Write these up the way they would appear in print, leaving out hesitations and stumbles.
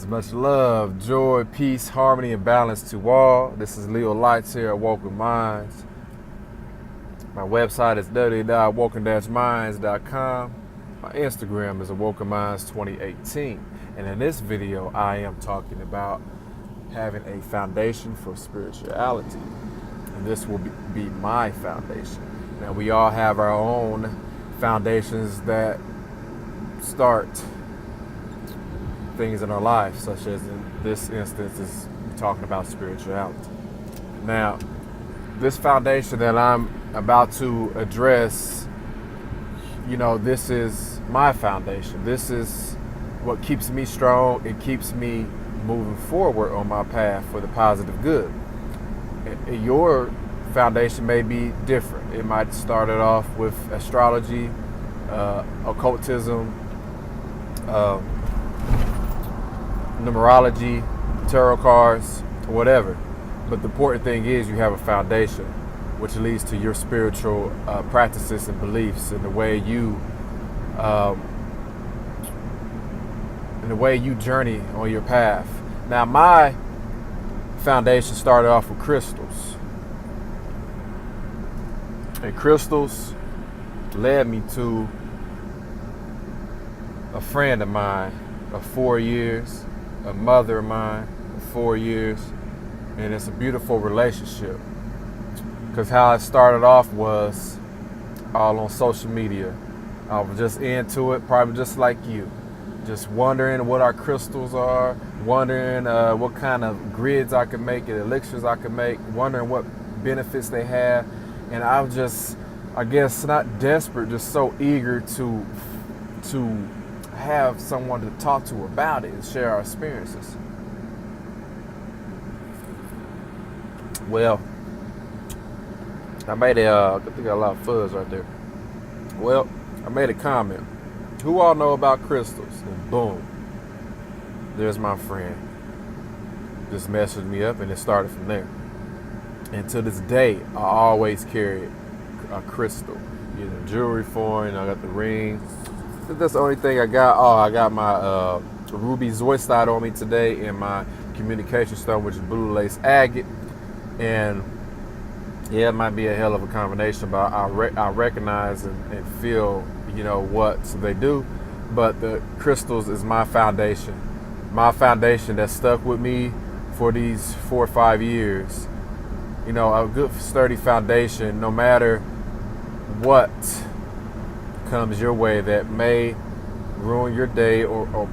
Blessings, much love, joy, peace, harmony, and balance to all. This is Leo Lights here at Woken Minds. My website is www.woken-minds.com. My Instagram is AwokenMinds2018. And in this video, I am talking about having a foundation for spirituality. And this will be my foundation. Now, we all have our own foundations that start things in our life, such as in this instance is talking about spirituality. Now, this foundation that I'm about to address, this is my foundation. This is what keeps me strong. It keeps me moving forward on my path for the positive good. Your foundation may be different. It might start it off with astrology, occultism, numerology, tarot cards, whatever. But the important thing is you have a foundation, which leads to your spiritual practices and beliefs, and the way you journey on your path. Now, my foundation started off with crystals, and crystals led me to a friend of mine of 4 years, a mother of mine of 4 years, and it's a beautiful relationship. Because how it started off was all on social media. I was just into it, probably just like you, just wondering what our crystals are, wondering what kind of grids I could make and elixirs I could make, wondering what benefits they have. And I was just, I guess, not desperate, just so eager to have someone to talk to about it and share our experiences. Well, I made I think I got a lot of fuzz right there. Well, I made a comment. Who all know about crystals? And boom, there's my friend. Just messaged me up, and it started from there. And to this day, I always carry a crystal, either jewelry form. I got the ring. That's the only thing I got. Oh, I got my ruby zoistite on me today, and my communication stone, which is blue lace agate. And yeah, it might be a hell of a combination, but I recognize and feel, what they do. But the crystals is my foundation. My foundation that stuck with me for these 4 or 5 years. A good sturdy foundation, no matter what comes your way that may ruin your day or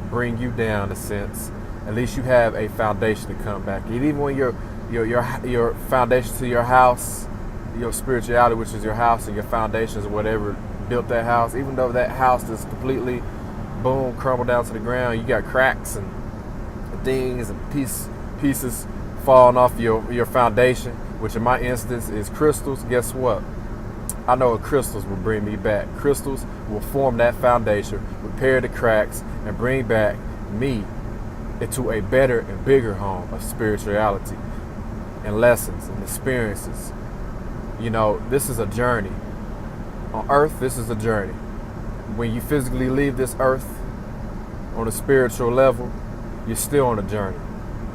bring you down in a sense. At least you have a foundation to come back. And even when your foundation to your house, your spirituality, which is your house, and your foundations or whatever built that house, even though that house is completely boom, crumbled down to the ground, you got cracks and things and pieces falling off your foundation, which in my instance is crystals. Guess what? I know crystals will bring me back. Crystals will form that foundation, repair the cracks, and bring back me into a better and bigger home of spirituality and lessons and experiences. This is a journey. On earth, this is a journey. When you physically leave this earth on a spiritual level, you're still on a journey.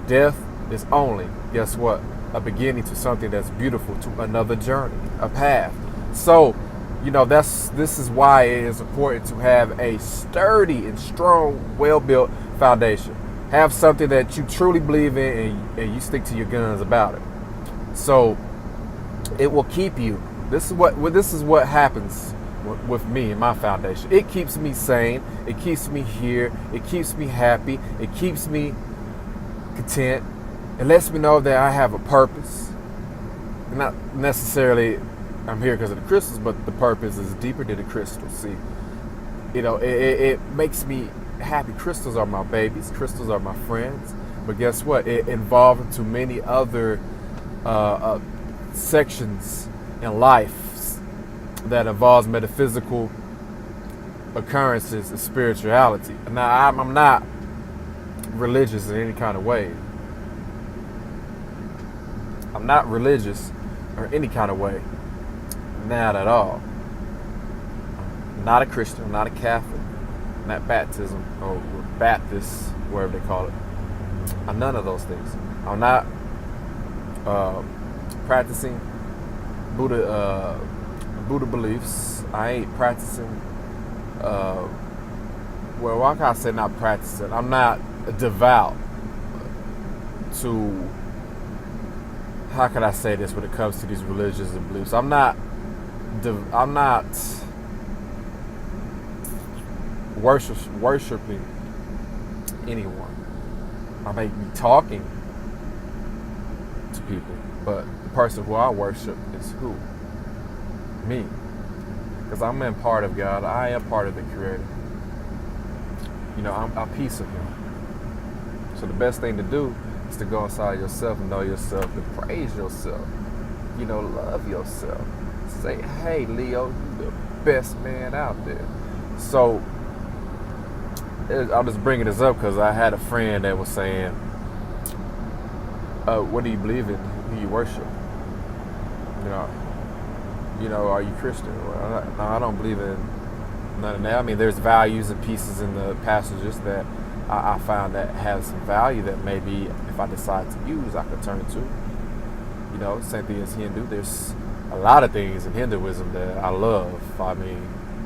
Death is only, guess what? A beginning to something that's beautiful, to another journey, a path. So, this is why it is important to have a sturdy and strong, well-built foundation. Have something that you truly believe in, and you stick to your guns about it. So it will keep you. This is what happens with me and my foundation. It keeps me sane. It keeps me here. It keeps me happy. It keeps me content. It lets me know that I have a purpose. Not necessarily I'm here because of the crystals, but the purpose is deeper than the crystals. See, it makes me happy. Crystals are my babies. Crystals are my friends. But guess what? It evolved into many other sections in life that involves metaphysical occurrences and spirituality. Now, I'm not religious in any kind of way. I'm not religious or any kind of way. Not at all. I'm not a Christian. I'm not a Catholic. not baptism, or Baptist, whatever they call it. I'm none of those things. I'm not practicing Buddha beliefs. I ain't practicing. Well, why can't I say not practicing? I'm not devout to. How can I say this when it comes to these religions and beliefs? I'm not worshiping anyone. I may be talking to people, but the person who I worship is who? Me. Because I'm in part of God. I am part of the Creator. I'm a piece of Him. So the best thing to do is to go inside yourself and know yourself and praise yourself. Love yourself. Say, hey, Leo, you the best man out there. So I'm just bringing this up because I had a friend that was saying, what do you believe in? Who you worship? Are you Christian? Well, no, I don't believe in none of that. I mean, there's values and pieces in the passages that I found that have some value that maybe if I decide to use, I could turn to. Same thing as Hindu. There's a lot of things in Hinduism that I love. I mean,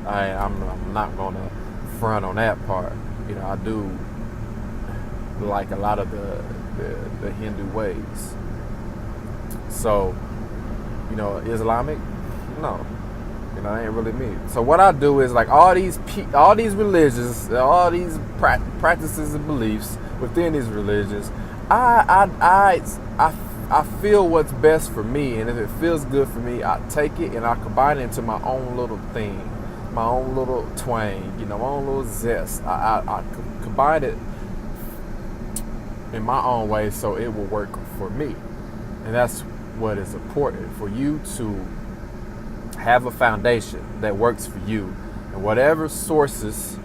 I'm not going to front on that part. I do like a lot of the Hindu ways. So, Islamic, no. It ain't really me. So what I do is like all these religions, all these practices and beliefs within these religions, I feel what's best for me, and if it feels good for me, I take it and I combine it into my own little thing, my own little twang, my own little zest. I combine it in my own way so it will work for me, and that's what is important for you to have a foundation that works for you, and whatever sources,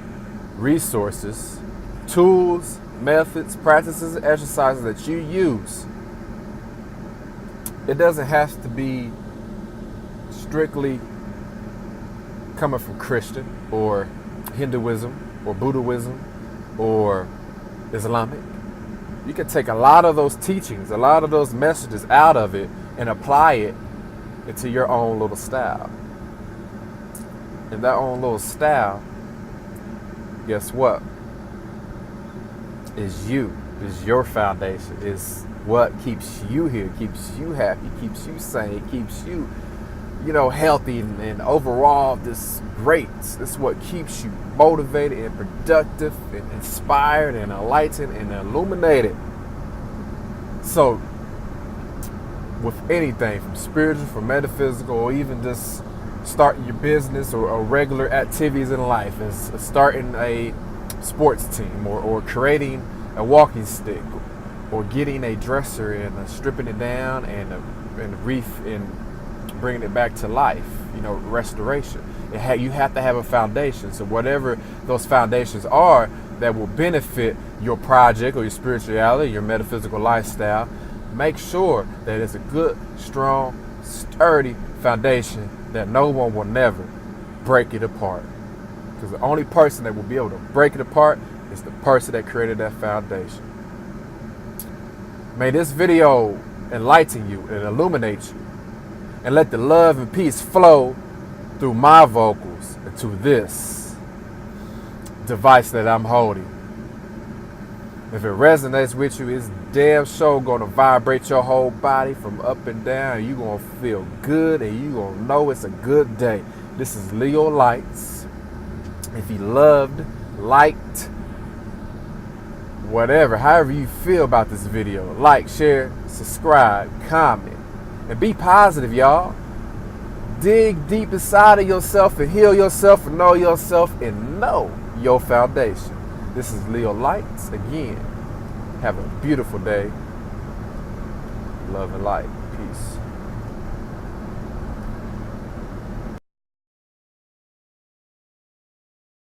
resources, tools, methods, practices, and exercises that you use, it doesn't have to be strictly coming from Christian or Hinduism or Buddhism or Islamic. You can take a lot of those teachings, a lot of those messages out of it and apply it into your own little style. And that own little style, guess what? Is you. Is your foundation. Is what keeps you here, keeps you happy, keeps you sane, keeps you, healthy and overall this great. This is what keeps you motivated and productive and inspired and enlightened and illuminated. So with anything from spiritual, from metaphysical, or even just starting your business or regular activities in life, as starting a sports team or creating a walking stick or getting a dresser and stripping it down and bringing it back to life, restoration. You have to have a foundation. So whatever those foundations are that will benefit your project or your spirituality, your metaphysical lifestyle, make sure that it's a good, strong, sturdy foundation that no one will never break it apart. Because the only person that will be able to break it apart is the person that created that foundation. May this video enlighten you and illuminate you, and let the love and peace flow through my vocals into this device that I'm holding. If it resonates with you, it's damn sure gonna vibrate your whole body from up and down, and you're gonna feel good, and you're gonna know it's a good day. This is Leo Lights. If you loved, liked, whatever, however you feel about this video, like, share, subscribe, comment, and be positive, y'all. Dig deep inside of yourself and heal yourself and know yourself and know your foundation. This is Leo Lights again. Have a beautiful day. Love and light. Peace.